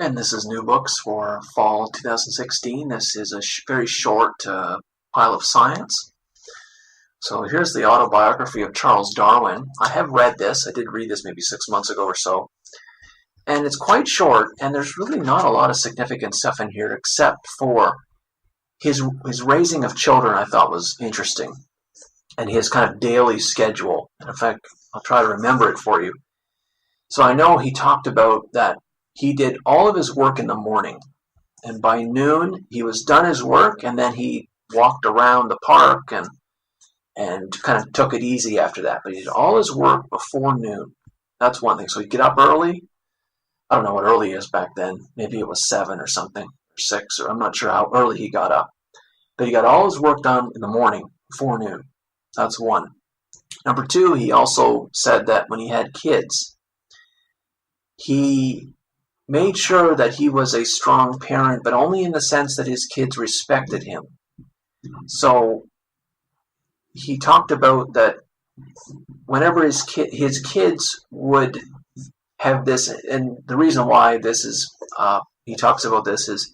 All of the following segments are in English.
And this is new books for fall 2016. This is a very short pile of science. So here's the autobiography of Charles Darwin. I have read this. I did read this maybe 6 months ago or so. And it's quite short, and there's really not a lot of significant stuff in here except for his raising of children. I thought was interesting, and his kind of daily schedule. In fact, I'll try to remember it for you. So I know he talked about that he did all of his work in the morning, and by noon he was done his work, and then he walked around the park and kind of took it easy after that. But he did all his work before noon. That's one thing. So he'd get up early. I don't know what early is back then. Maybe it was 7 or something, or 6, or I'm not sure how early he got up. But he got all his work done in the morning before noon. That's one. Number two, he also said that when he had kids, he made sure that he was a strong parent, but only in the sense that his kids respected him. So he talked about that whenever his kids would have this, and the reason why this is, he talks about this is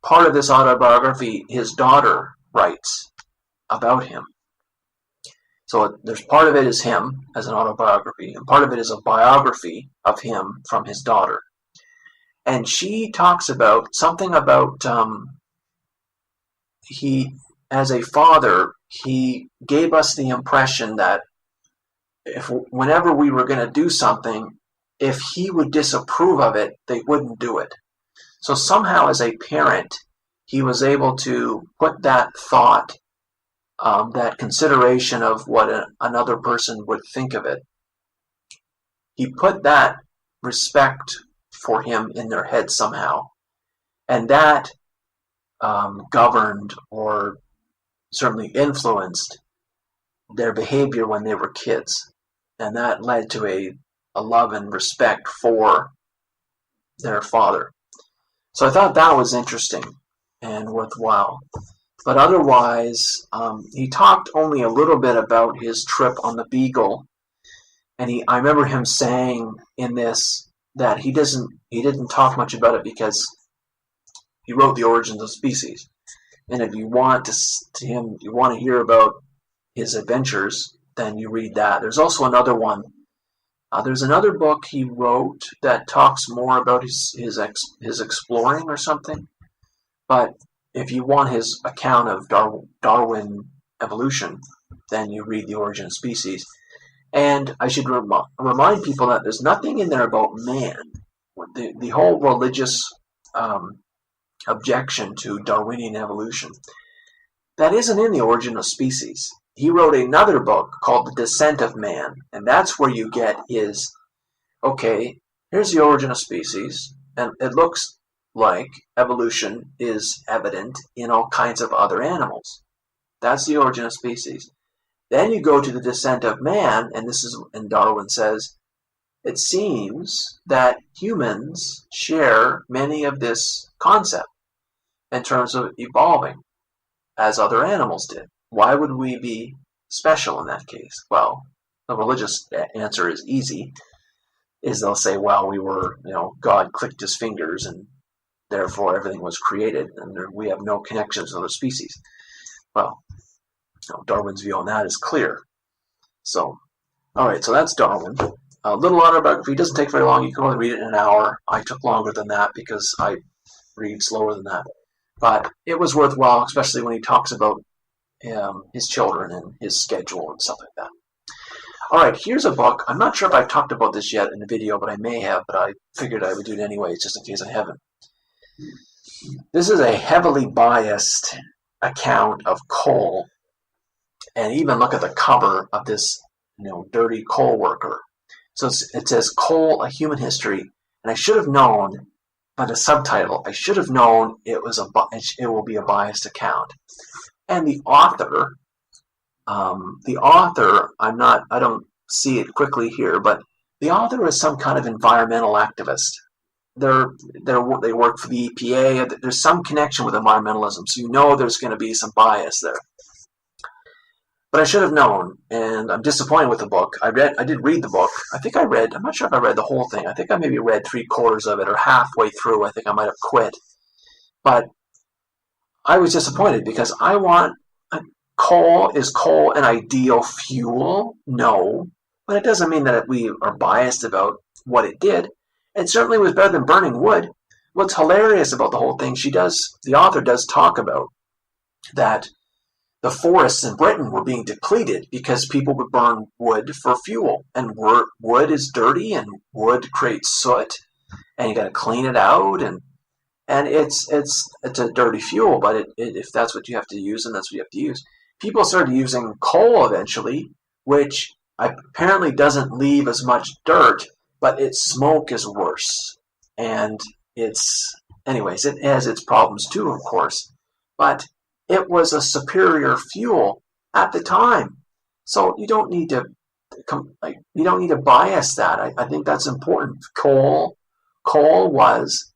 part of this autobiography, his daughter writes about him. So there's part of it is him as an autobiography, and part of it is a biography of him from his daughter. And she talks about something about he, as a father, he gave us the impression that whenever we were going to do something, if he would disapprove of it, they wouldn't do it. So somehow as a parent, he was able to put that thought, that consideration of what another person would think of it. He put that respect for him in their head somehow. And that governed or certainly influenced their behavior when they were kids. And that led to a love and respect for their father. So I thought that was interesting and worthwhile. But otherwise, he talked only a little bit about his trip on the Beagle. And I remember him saying in this that he didn't talk much about it because he wrote The Origins of Species. And if you want you want to hear about his adventures, then you read that. There's also another one. There's another book he wrote that talks more about his exploring or something. But if you want his account of Darwin evolution, then you read The Origin of Species. And I should remind people that there's nothing in there about man. The whole religious objection to Darwinian evolution, that isn't in The Origin of Species. He wrote another book called The Descent of Man, and that's where you get his, okay, here's the origin of species, and it looks like evolution is evident in all kinds of other animals. That's the origin of species. Then you go to The Descent of Man, and Darwin says, it seems that humans share many of this concept in terms of evolving as other animals did. Why would we be special in that case? Well, the religious answer is easy. They'll say, well, God clicked his fingers and therefore everything was created and we have no connections with other species. Well, Darwin's view on that is clear. So, all right, so that's Darwin. A little autobiography. It doesn't take very long. You can only read it in an hour. I took longer than that because I read slower than that. But it was worthwhile, especially when he talks about his children and his schedule and stuff like that. All right, here's a book. I'm not sure if I've talked about this yet in the video, but I may have, but I figured I would do it anyway, just in case I haven't. This is a heavily biased account of coal, and even look at the cover of this, dirty coal worker. So it says, Coal, A Human History, and I should have known by the subtitle, I should have known it will be a biased account. And the author, I don't see it quickly here, but the author is some kind of environmental activist. They work for the EPA. There's some connection with environmentalism, so there's going to be some bias there. But I should have known, and I'm disappointed with the book. I did read the book. I'm not sure if I read the whole thing. I think I maybe read 3/4 of it, or halfway through. I think I might have quit. But I was disappointed because is coal an ideal fuel? No. But it doesn't mean that we are biased about what it did. It certainly was better than burning wood. What's hilarious about the whole thing, the author does talk about that the forests in Britain were being depleted because people would burn wood for fuel. And wood is dirty, and wood creates soot, and you got to clean it out, and it's a dirty fuel. But if that's what you have to use, then that's what you have to use. People started using coal eventually, which apparently doesn't leave as much dirt, but its smoke is worse. And it has its problems too, of course. But it was a superior fuel at the time, so you don't need to bias that. I think that's important. Coal was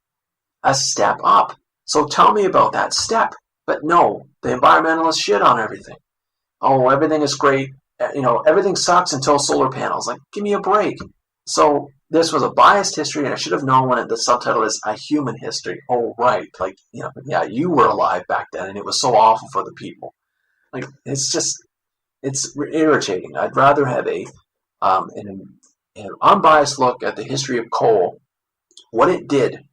a step up. So tell me about that step. But no, the environmentalists shit on everything. Oh, everything is great. Everything sucks until solar panels. Like, give me a break. So this was a biased history, and I should have known when the subtitle is A Human History. Oh, right. Yeah, you were alive back then, and it was so awful for the people. Like, it's irritating. I'd rather have an unbiased look at the history of coal, what it did,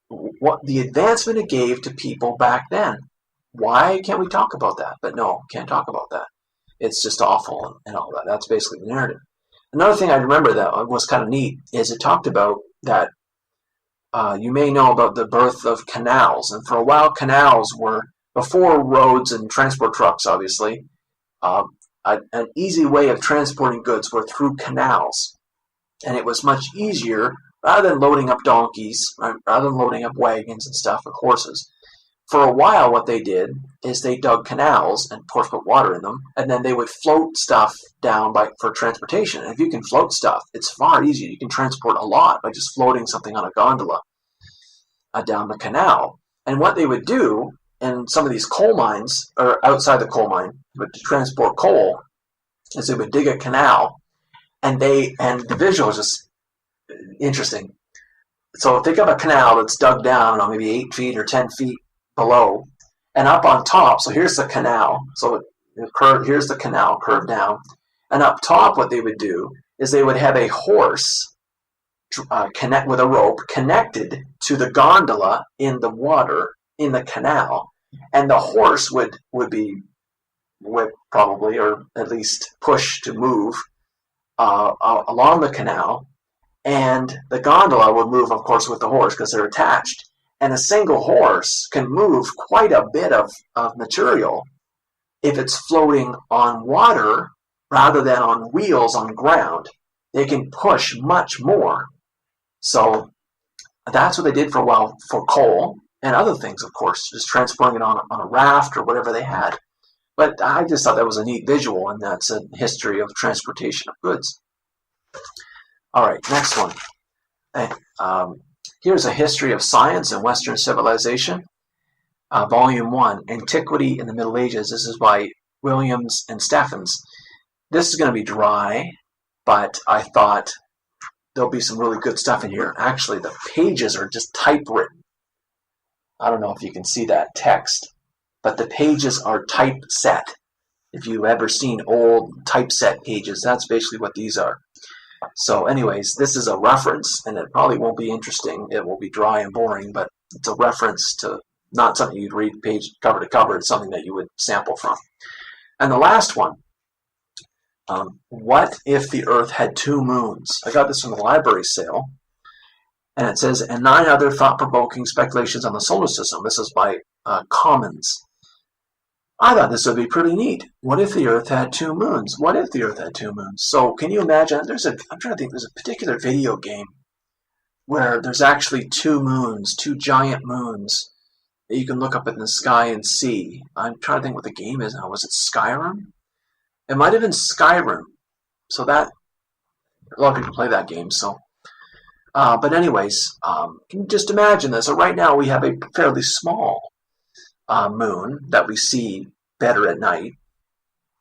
what the advancement it gave to people back then. Why can't we talk about that? But no, can't talk about that. It's just awful and all that. That's basically the narrative. Another thing I remember that was kind of neat is it talked about that you may know about the birth of canals. And for a while, canals were, before roads and transport trucks, obviously, an easy way of transporting goods were through canals. And it was much easier, rather than loading up donkeys, rather than loading up wagons and stuff with horses. For a while, what they did is they dug canals and, of course, put water in them, and then they would float stuff down for transportation. And if you can float stuff, it's far easier. You can transport a lot by just floating something on a gondola down the canal. And what they would do in some of these coal mines, or outside the coal mine, but to transport coal, is they would dig a canal, and the visual is just interesting. So think of a canal that's dug down, maybe 8 feet or 10 feet below, and up on top, so here's the canal, here's the canal curved down, and up top what they would do is they would have a horse connect with a rope connected to the gondola in the water in the canal, and the horse would be whipped probably, or at least pushed to move along the canal, and the gondola would move, of course, with the horse because they're attached. And a single horse can move quite a bit of material if it's floating on water rather than on wheels on ground. They can push much more. So that's what they did for a while for coal and other things, of course, just transporting it on a raft or whatever they had. But I just thought that was a neat visual, and that's a history of transportation of goods. All right, next one. Here's a history of science and Western civilization. Volume 1, Antiquity in the Middle Ages. This is by Williams and Steffens. This is going to be dry, but I thought there'll be some really good stuff in here. Actually, the pages are just typewritten. I don't know if you can see that text, but the pages are typeset. If you've ever seen old typeset pages, that's basically what these are. So anyways, this is a reference, and it probably won't be interesting. It will be dry and boring, but it's a reference to not something you'd read page cover to cover. It's something that you would sample from. And the last one, what if the Earth had 2 moons? I got this from the library sale, and it says, and 9 other thought-provoking speculations on the solar system. This is by Comins. I thought this would be pretty neat. What if the Earth had 2 moons? What if the Earth had 2 moons? So can you imagine? I'm trying to think. There's a particular video game where there's actually 2 moons, 2 giant moons that you can look up in the sky and see. I'm trying to think what the game is now. Was it Skyrim? It might have been Skyrim. So that a lot of people play that game. So, but anyways, can you just imagine this? So right now we have a fairly small moon that we see better at night,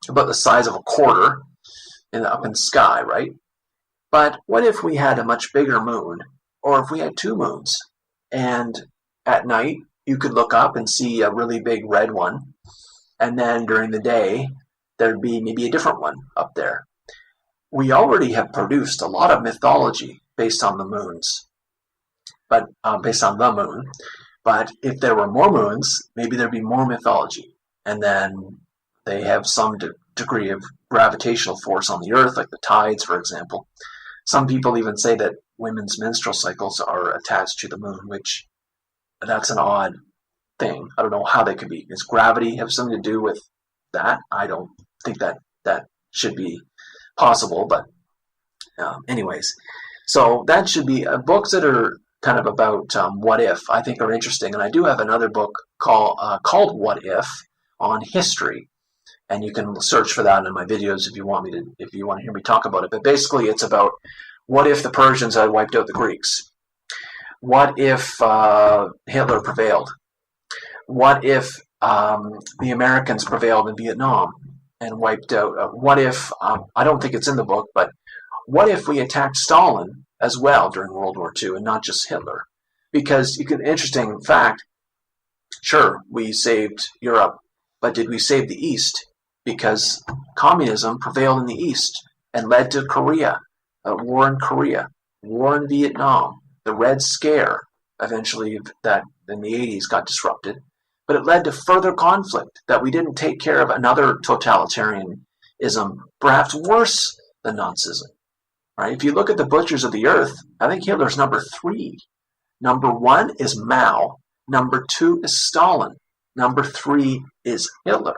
about the size of a quarter up in the sky, right? But what if we had a much bigger moon, or if we had two moons, and at night you could look up and see a really big red one, and then during the day there'd be maybe a different one up there. We already have produced a lot of mythology based on the moons, but based on the moon. But if there were more moons, maybe there'd be more mythology, and then they have some degree of gravitational force on the Earth, like the tides, for example. Some people even say that women's menstrual cycles are attached to the moon, which that's an odd thing. I don't know how they could be. Does gravity have something to do with that? I don't think that should be possible, but anyways. So that should be books that are kind of about what if, I think are interesting. And I do have another book called What If on history. And you can search for that in my videos if you want to hear me talk about it. But basically, it's about what if the Persians had wiped out the Greeks? What if Hitler prevailed? What if the Americans prevailed in Vietnam and wiped out? What if I don't think it's in the book, but what if we attacked Stalin as well during World War II and not just Hitler? Because interesting fact, sure, we saved Europe, but did we save the East? Because communism prevailed in the East and led to Korea, war in Korea, war in Vietnam, the Red Scare, eventually that in the 80s got disrupted, but it led to further conflict that we didn't take care of another totalitarianism, perhaps worse than Nazism. Right? If you look at the butchers of the earth, I think Hitler's number 3. Number 1 is Mao. Number 2 is Stalin. Number 3 is Hitler.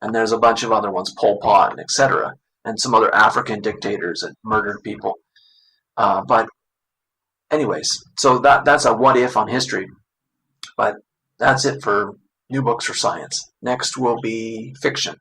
And there's a bunch of other ones, Pol Pot, and etc., and some other African dictators that murdered people. But anyways, so that's a what if on history. But that's it for new books for science. Next will be fiction.